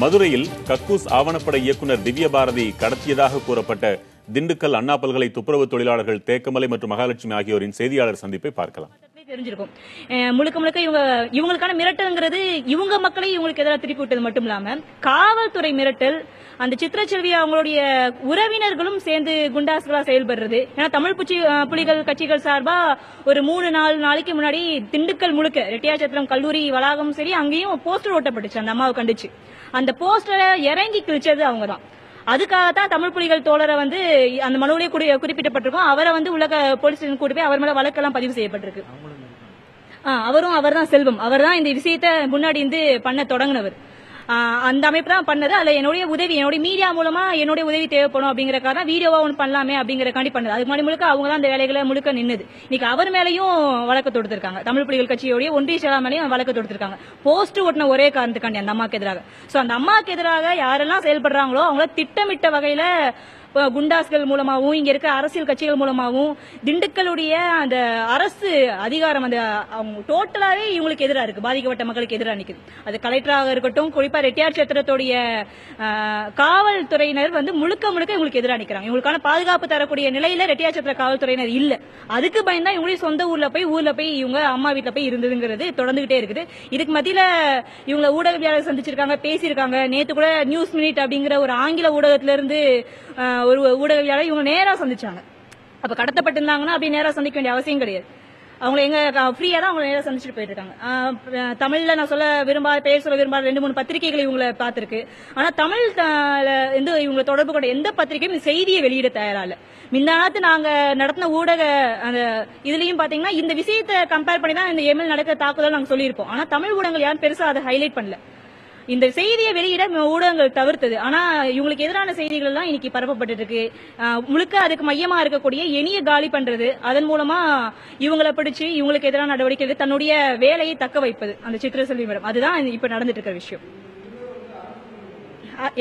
மதுரையில் கக்கூஸ் ஆவணப்பட இயக்குநர் திவ்ய பாரதி கடத்தியதாக கூறப்பட்ட திண்டுக்கல் அண்ணா பல்கலை துப்புரவு தொழிலாளர்கள் தேக்கமலை மற்றும் மகாலட்சுமி ஆகியோரின் செய்தியாளர் சந்திப்பை பார்க்கலாம். தெரிஞ்சிருக்கும். முழுக்க முழுக்க இவங்களுக்கான மிரட்டல்ங்கிறது இவங்க மக்களை இவங்களுக்கு எதிராக திருப்பி விட்டது மட்டும் இல்லாம காவல்துறை மிரட்டல், அந்த சித்திரச்செல்வி அவங்களுடைய உறவினர்களும் சேர்ந்து குண்டாஸ்களா செயல்படுறது. ஏன்னா தமிழ் புலிகள் கட்சிகள் சார்பா ஒரு 3-4 நாளைக்கு முன்னாடி திண்டுக்கல் முழுக்க ரெட்டியாச்சத்திரம் கல்லூரி வளாகம் சரி அங்கேயும் போஸ்டர் ஓட்டப்பட்டுச்சு அந்த அம்மாவை கண்டிச்சு. அந்த போஸ்டரை இறங்கி கிழிச்சது அவங்கதான். அதுக்காகத்தான் தமிழ் புலிகள் தோழரை வந்து அந்த மனுவிலே குறிப்பிட்டப்பட்டிருக்கும். அவரை வந்து உலக போலீஸ் ஸ்டேஷன் கூட்டி போய் அவர் மேல வழக்கெல்லாம் பதிவு செய்யப்பட்டிருக்கு. அவர் தான் செல்வம். அவர் தான் இந்த விஷயத்த முன்னாடி இருந்து பண்ண தொடங்கினவர். அந்த அமைப்பு தான் பண்ணது. அதுல என்னுடைய மீடியா மூலமா என்னுடைய உதவி தேவைப்படும் அப்படிங்கறக்காக வீடியோவா ஒன்று பண்ணலாமே அப்படிங்கறக்காண்டி பண்ணது. அதுக்கு முன்னாடி முழுக்க அவங்க தான் அந்த வேலைகளை முழுக்க நின்னது. இன்னைக்கு அவர் மேலையும் வழக்கு தொடுத்திருக்காங்க. தமிழ் புலிகள் கட்சியோடைய ஒன்றிய செயலாளர் மேலையும் வழக்கு தொடுத்திருக்காங்க. போஸ்ட் ஓட்டின ஒரே காரணத்துக்காண்டி அந்த அம்மாக்கு எதிராக. சோ அந்த அம்மாக்கு எதிராக யாரெல்லாம் செயல்படுறாங்களோ அவங்கள திட்டமிட்ட வகையில குண்டாஸ்கள் மூலமாகவும் இங்க இருக்க அரசியல் கட்சிகள் மூலமாகவும் திண்டுக்கலுடைய அந்த அரசு அதிகாரம் அந்த அவங்க டோட்டலாவே இவங்களுக்கு எதிராக இருக்கு. பாதிக்கப்பட்ட மக்களுக்கு எதிராக நிக்குது. அது கலெக்டராக இருக்கட்டும், குறிப்பா ரெட்டியார் சத்திரத்துடைய காவல்துறையினர் வந்து முழுக்க இவங்களுக்கு எதிராக நிக்கிறாங்க. இவங்களுக்கான பாதுகாப்பு தரக்கூடிய நிலையில ரெட்டியார் சத்திர காவல்துறையினர் இல்ல. அதுக்கு பயந்தா இவங்களுடைய சொந்த ஊர்ல போய் இவங்க அம்மா வீட்டுல போய் இருந்ததுங்கிறது தொடர்ந்துகிட்டே இருக்குது. இதுக்கு மத்தியில இவங்க ஊடகவியாளர் சந்திச்சிருக்காங்க, பேசியிருக்காங்க. நேத்து கூட நியூஸ் மினிட் அப்படிங்கிற ஒரு ஆங்கில ஊடகத்தில இருந்து ஒரு ஊடகவியாளர் இவங்க நேரா சந்திச்சாங்க. அப்ப கடத்தப்பட்டிருந்தாங்கன்னா அப்படி நேரா சந்திக்க வேண்டிய அவசியம் கிடையாது. அவங்க எங்க ஃப்ரீயா தான் அவங்க நேரா சந்திச்சுட்டு போயிட்டு இருக்காங்க. தமிழ்ல நான் பேர் சொல்ல விரும்பாத 2-3 பத்திரிகைகள் இவங்களை பார்த்திருக்கு. ஆனா தமிழ் இவங்க தொடர்பு கொண்ட எந்த பத்திரிகையும் செய்தியை வெளியிட தயாரா இல்ல. முந்தானத்து நாங்க நடத்தின ஊடக அந்த இதுலயும் பாத்தீங்கன்னா இந்த விஷயத்தை கம்பேர் பண்ணி தான் இந்த எம்எல் நடக்கிற தாக்குதல் நாங்க சொல்லியிருப்போம். ஆனா தமிழ் ஊடகங்கள் யாரும் பெருசா அதை ஹைலைட் பண்ணல. இந்த செய்தியை வெளியிட ஊடகங்கள் தவிர்த்தது. ஆனா இவங்களுக்கு எதிரான செய்திகள் எல்லாம் இன்னைக்கு பரப்பப்பட்டு இருக்கு. முழுக்க அதுக்கு மையமா இருக்கக்கூடிய எனிய காலி பண்றது, அதன் மூலமா இவங்களை பிடிச்சு இவங்களுக்கு எதிரான நடவடிக்கை தன்னுடைய வேலையை தக்க வைப்பது அந்த சித்திரசெல்வி மேடம். அதுதான் இப்ப நடந்துட்டு இருக்கிற விஷயம்.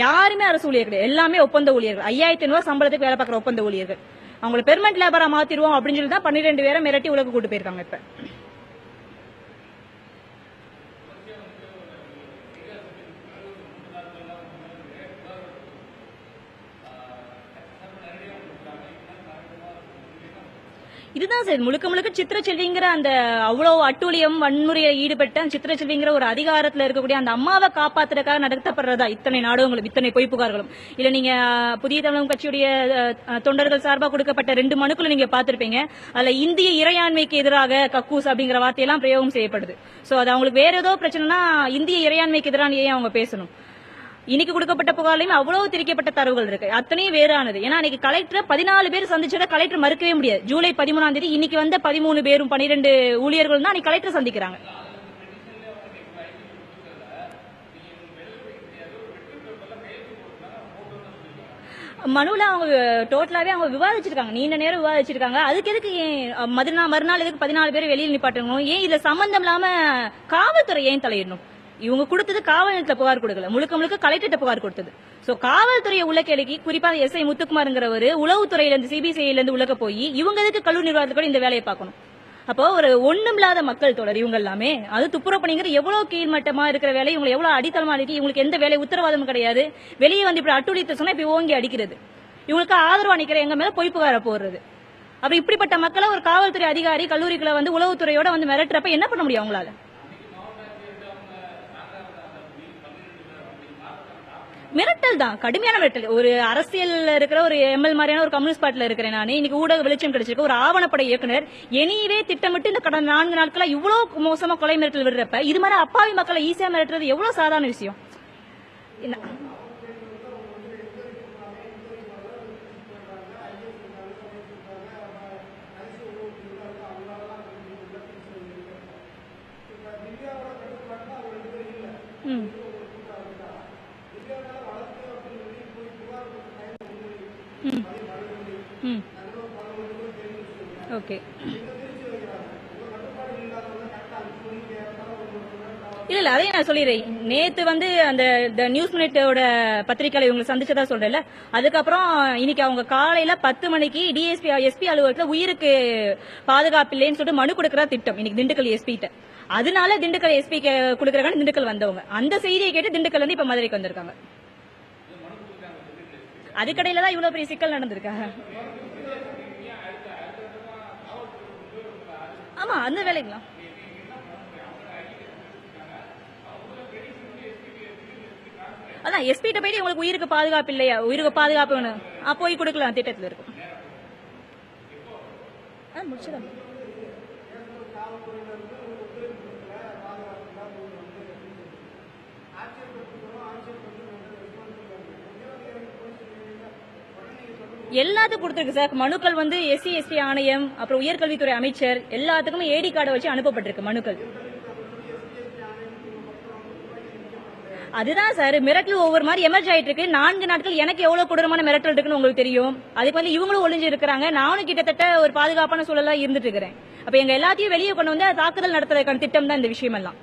யாருமே அரசு ஊழியர் கிடையாது, எல்லாமே ஒப்பந்த ஊழியர்கள். 5500 சம்பளத்துக்கு வேலை பார்க்குற ஒப்பந்த ஊழியர்கள். அவங்களை பெர்மனன்ட் லேபரா மாத்திருவோம் அப்படின்னு சொல்லி தான் 12 பேரை மிரட்டி உலக கூட்டு போயிருக்காங்க. இப்ப இதுதான் சார் முழுக்க சித்திரச்செல்விங்கிற அந்த அவ்வளவு அட்டூழியம் வன்முறையை ஈடுபட்ட சித்திரச்செல்விங்கிற ஒரு அதிகாரத்துல இருக்கக்கூடிய அந்த அம்மாவை காப்பாத்துறதுக்காக நடத்தப்படுறதா இத்தனை நாடகங்களும் இத்தனை பொய் புகார்களும். இல்ல நீங்க புதிய தமிழகம் கட்சியுடைய தொண்டர்கள் சார்பா கொடுக்கப்பட்ட 2 மனுக்களை நீங்க பாத்திருப்பீங்க. அதுல இந்திய இறையாண்மைக்கு எதிராக கக்கூஸ் அப்படிங்கிற வார்த்தையெல்லாம் பிரயோகம் செய்யப்படுது. சோ அது அவங்களுக்கு வேற ஏதோ பிரச்சனைனா இந்திய இறையாண்மைக்கு எதிரான ஏன் அவங்க பேசணும்? இன்னைக்கு கொடுக்கப்பட்ட புகார்லயும் அவ்வளவு திரிக்கப்பட்ட தரவுகள் இருக்கு. அத்தனையும் வேறானது. ஏன்னா இன்னைக்கு கலெக்டர் 14 பேர் சந்திச்சதை கலெக்டர் மறுக்கவே முடியாது. ஜூலை 13ஆம் தேதி இன்னைக்கு வந்த 13 பேரும் 12 ஊழியர்கள் தான் அன்னைக்கு கலெக்டர் சந்திக்கிறாங்க. மனுல அவங்க டோட்டலாவே அவங்க விவாதிச்சிருக்காங்க, நீண்ட நேரம் விவாதிச்சிருக்காங்க. அதுக்கு எதுக்கு மறுநாள் எதுக்கு 14 பேர் வெளியில் நிப்பாட்டணும்? ஏன் இதுல சம்பந்தம் இல்லாம காவல்துறை ஏன் தலையிடணும்? இவங்க கொடுத்தது காவல் நிலையத்துல புகார் கொடுக்கல, முழுக்க கலெக்டர் புகார் கொடுத்தது. சோ காவல்துறையை உள்ள கேள்விக்கு குறிப்பா எஸ்ஐ முத்துக்குமார்ங்கிறவர் உளவுத்துறையில இருந்து சிபிசிஐல இருந்து உலக போய் இவங்க எதுக்கு கல்லூரி நிர்வாகத்துக்கு இந்த வேலையை பார்க்கணும்? அப்போ ஒரு ஒண்ணுமில்லாத மக்கள் தொடர் இவங்க எல்லாமே. அது துப்புரவு பணிங்கிற எவ்வளவு கீழ்மட்டமா இருக்கிற வேலை, இவங்க எவ்வளவு அடித்தளமா இருக்கு. இவங்களுக்கு எந்த வேலை உத்தரவாதமும் கிடையாது. வெளியே வந்து இப்படி அட்டுழித்து சொன்னா இப்படி ஓங்கி அடிக்கிறது, இவங்களுக்கு ஆதரவா நிக்கிற எங்க மேல பொய் புகார போடுறது. அப்ப இப்படிப்பட்ட மக்களை ஒரு காவல்துறை அதிகாரி கல்லூரிக்குள்ள வந்து உளவுத்துறையோட வந்து மிரட்டுறப்ப என்ன பண்ண முடியும் அவங்களால? மிரட்டல் தான், கடுமையான மிரட்டல். ஒரு அரசியல் இருக்கிற ஒரு எம்எல் மாதிரியான ஒரு கம்யூனிஸ்ட் பார்ட்டில இருக்கிறேன் நான். இன்னைக்கு ஊடக வெளிச்சம் கிடைச்சிருக்கு. ஒரு ஆவணப்பட இயக்குனர் எனிவே திட்டமிட்டு இந்த கடந்த 4 நாட்களா இவ்வளவு மோசமா கொலை மிரட்டல் விடுறப்ப இது மாதிரி அப்பாவி மக்களை ஈஸியா மிரட்டுறது எவ்வளவு சாதாரண விஷயம். ஓகே, இல்ல அதே நான் சொல்லிடுறேன். நேத்து வந்து அந்த நியூஸ் மினிட்டோட பத்திரிகையில இவங்க சந்திச்சதா சொல்றேன்ல. அதுக்கப்புறம் இன்னைக்கு அவங்க காலையில 10 மணிக்கு எஸ்பி அலுவலகத்துல உயிருக்கு பாதுகாப்பு இல்லைன்னு சொல்லிட்டு மனு கொடுக்கறா திட்டம் இன்னைக்கு திண்டுக்கல் எஸ்பி கிட்ட. அதனால திண்டுக்கல் எஸ்பி கொடுக்கறாங்க. திண்டுக்கல் வந்தவங்க அந்த செய்தியை கேட்டு திண்டுக்கல் வந்து இப்ப மதுரைக்கு வந்திருக்காங்க. அதுக்கடையில தான் இவ்வளவு பெரிய சிக்கல் நடந்திருக்காங்க. ஆமா, அந்த வேலைங்களா அதான் எஸ்பி கிட்ட போயிட்டு உங்களுக்கு உயிருக்கு பாதுகாப்பு இல்லையா, உயிருக்கு பாதுகாப்பு வேணும், போய் கொடுக்கலாம் திட்டத்தில் இருக்கும். முடிச்சுதான். எல்லாத்துக்கும் கொடுத்திருக்கு சார் மனுக்கள் வந்து எஸ்சி எஸ்டி ஆணையம், அப்புறம் உயர்கல்வித்துறை அமைச்சர் எல்லாத்துக்குமே ஏடி கார்டை வச்சு அனுப்பப்பட்டிருக்கு மனுக்கள். அதுதான் சார் மிரட்டல் ஒவ்வொரு மாதிரி எமர்ஜ் ஆயிட்டு இருக்கு. 4 நாட்கள் எனக்கு எவ்வளவு கொடூரமான மிரட்டல் இருக்குன்னு உங்களுக்கு தெரியும். அதுக்கு வந்து இவங்களும் ஒளிஞ்சு இருக்கிறாங்க. நானும் கிட்டத்தட்ட ஒரு பாதுகாப்பான சூழலா இருந்துட்டு இருக்கிறேன். அப்ப எங்க எல்லாத்தையும் வெளியே கொண்டு வந்து தாக்குதல் நடத்துறதுக்கான திட்டம் தான் இந்த விஷயம் எல்லாம்.